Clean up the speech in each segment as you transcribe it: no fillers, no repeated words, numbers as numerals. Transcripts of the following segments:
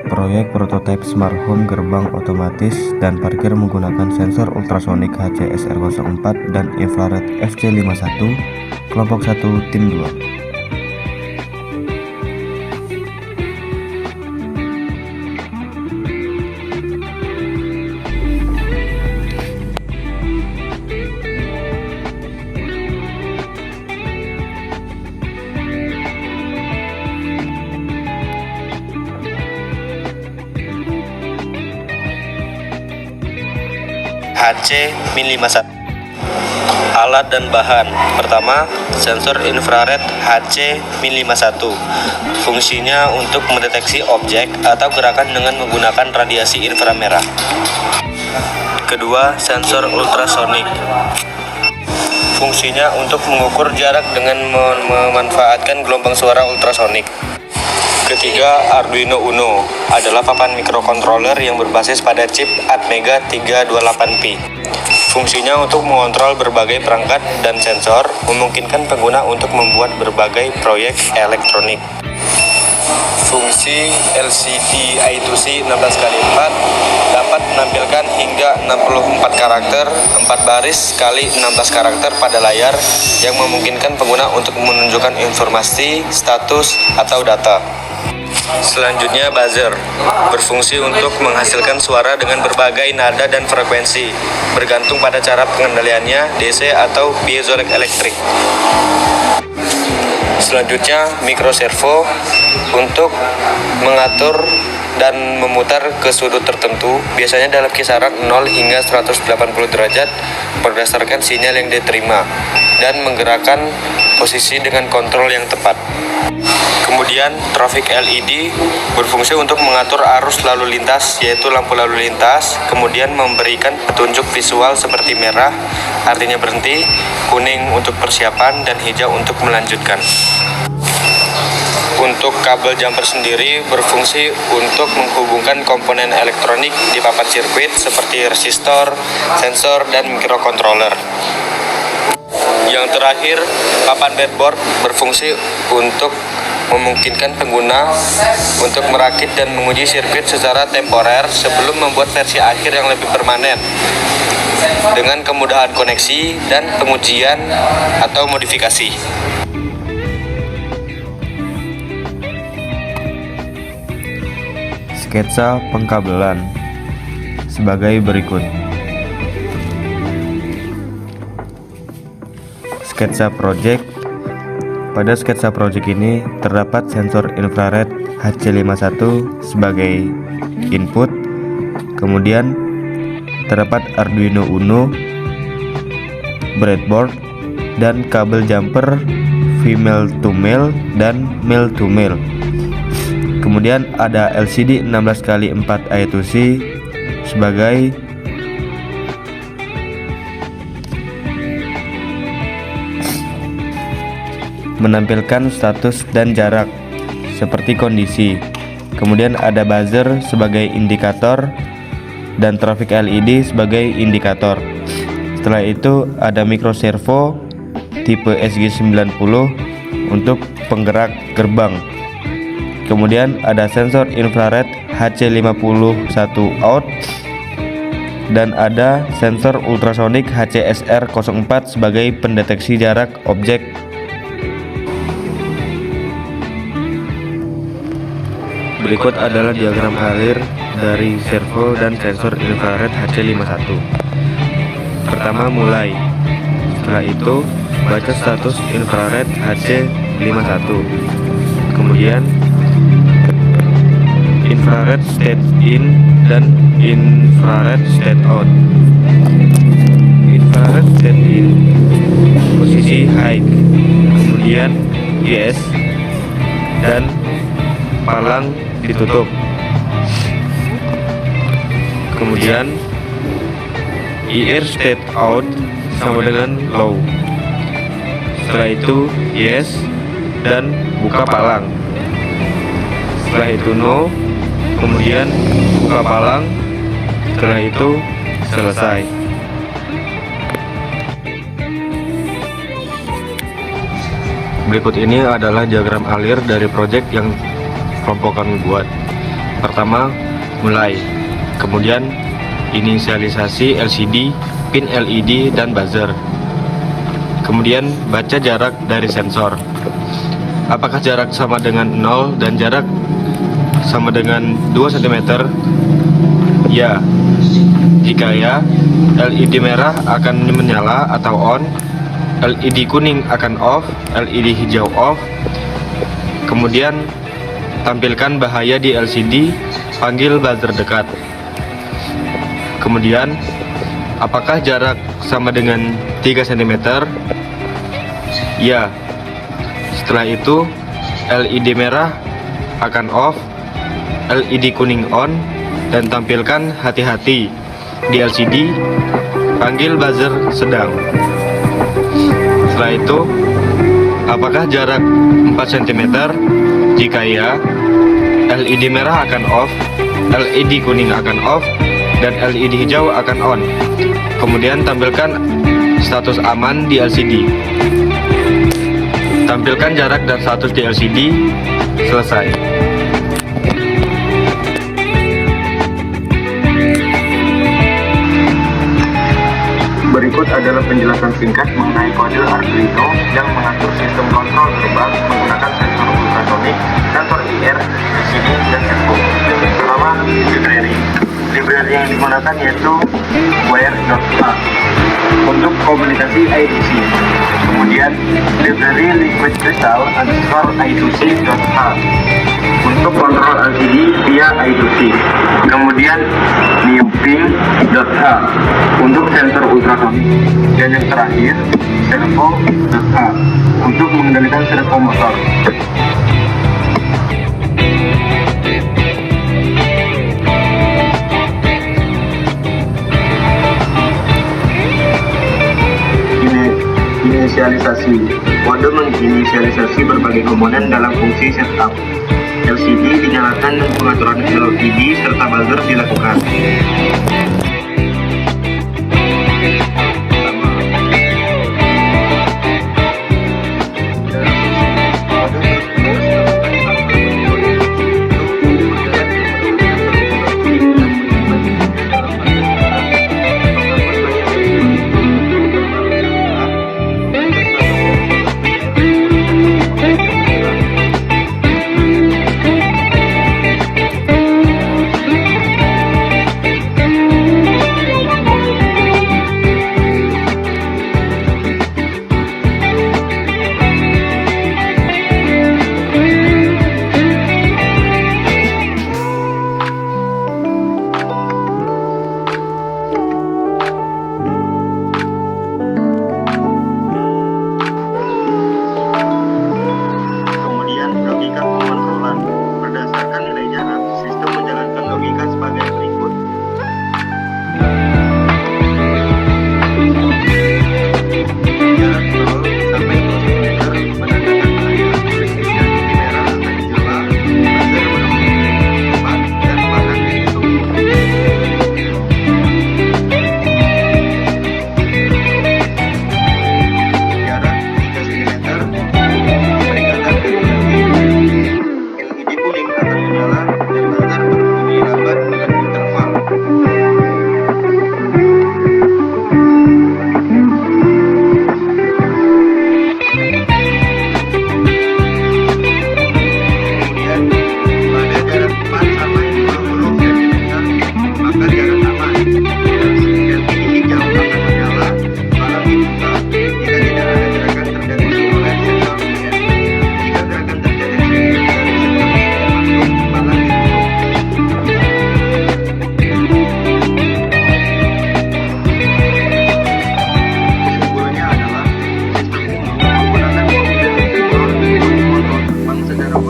Proyek prototipe smart home gerbang otomatis dan parkir menggunakan sensor ultrasonik HCSR04 dan infrared FC51, kelompok 1 tim 2. HC-51. Alat dan bahan. Pertama, sensor infrared HC-51. Fungsinya untuk mendeteksi objek atau gerakan dengan menggunakan radiasi inframerah. Kedua, sensor ultrasonik. Fungsinya untuk mengukur jarak dengan memanfaatkan gelombang suara ultrasonik. Ketiga, Arduino Uno adalah papan mikrokontroler yang berbasis pada chip Atmega 328P. Fungsinya untuk mengontrol berbagai perangkat dan sensor, memungkinkan pengguna untuk membuat berbagai proyek elektronik. Fungsi LCD I2C 16x4 dapat menampilkan hingga 64 karakter 4 baris kali 16 karakter pada layar yang memungkinkan pengguna untuk menunjukkan informasi, status, atau data. Selanjutnya, buzzer berfungsi untuk menghasilkan suara dengan berbagai nada dan frekuensi, bergantung pada cara pengendaliannya, DC atau piezoelektrik. Selanjutnya, microservo untuk mengatur dan memutar ke sudut tertentu, biasanya dalam kisaran 0 hingga 180 derajat berdasarkan sinyal yang diterima, dan menggerakkan posisi dengan kontrol yang tepat. Kemudian, traffic LED berfungsi untuk mengatur arus lalu lintas, yaitu lampu lalu lintas, kemudian memberikan petunjuk visual seperti merah, artinya berhenti, kuning untuk persiapan, dan hijau untuk melanjutkan. Untuk kabel jumper sendiri berfungsi untuk menghubungkan komponen elektronik di papan sirkuit seperti resistor, sensor, dan microcontroller. Yang terakhir, papan breadboard berfungsi untuk memungkinkan pengguna untuk merakit dan menguji sirkuit secara temporer sebelum membuat versi akhir yang lebih permanen dengan kemudahan koneksi dan pengujian atau modifikasi. Sketsa pengkabelan sebagai berikut. Sketsa project. Pada sketsa project ini terdapat sensor infrared HC51 sebagai input, kemudian terdapat Arduino Uno, breadboard, dan kabel jumper female to male dan male to male. Kemudian ada LCD 16x4 I2C sebagai menampilkan status dan jarak seperti kondisi. Kemudian ada buzzer sebagai indikator dan traffic LED sebagai indikator. Setelah itu ada microservo tipe SG90 untuk penggerak gerbang. Kemudian ada sensor infrared HC51 out dan ada sensor ultrasonik HCSR04 sebagai pendeteksi jarak objek. Berikut adalah diagram alir dari servo dan sensor infrared HC51. Pertama, mulai. Setelah itu, baca status infrared HC51. Kemudian, infrared state in dan infrared state out. Infrared state in, posisi high. Kemudian, yes, dan palang ditutup. Kemudian IR state out sama dengan low. Setelah itu yes dan buka palang. Setelah itu no, kemudian buka palang. Setelah itu selesai. Berikut ini adalah diagram alir dari project yang kelompokan buat. Pertama, mulai. Kemudian inisialisasi LCD, pin LED dan buzzer. Kemudian baca jarak dari sensor. Apakah jarak sama dengan 0 dan jarak sama dengan 2 cm? Ya. Jika ya, LED merah akan menyala atau on, LED kuning akan off, LED hijau off. Kemudian tampilkan bahaya di LCD, panggil buzzer dekat. Kemudian, apakah jarak sama dengan 3 cm? Ya. Setelah itu, LED merah akan off, LED kuning on, dan tampilkan hati-hati di LCD, panggil buzzer sedang. Setelah itu, apakah jarak 4 cm? Jika ya, LED merah akan off, LED kuning akan off, dan LED hijau akan on. Kemudian tampilkan status aman di LCD. Tampilkan jarak dan status di LCD. Selesai. Berikut adalah penjelasan singkat mengenai kode Arduino yang mengatur sistem kontrol terbang menggunakan sensor ultrasonik, sensor IR, LCD, dan servo. Pertama, library. Library yang digunakan yaitu Wire.h untuk komunikasi I2C. Kemudian, library Liquid Crystal _I2C.h untuk kontrol LCD via I2C. Kemudian, NewPing.h untuk sensor ultrasonik. Dan yang terakhir, Servo.h untuk mengendalikan servo motor. Inisialisasi. Kode menginisialisasi berbagai komponen dalam fungsi setup. LCD dinyalakan dan pengaturan LED serta buzzer dilakukan.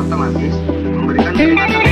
otomatis memberikan kenikmatan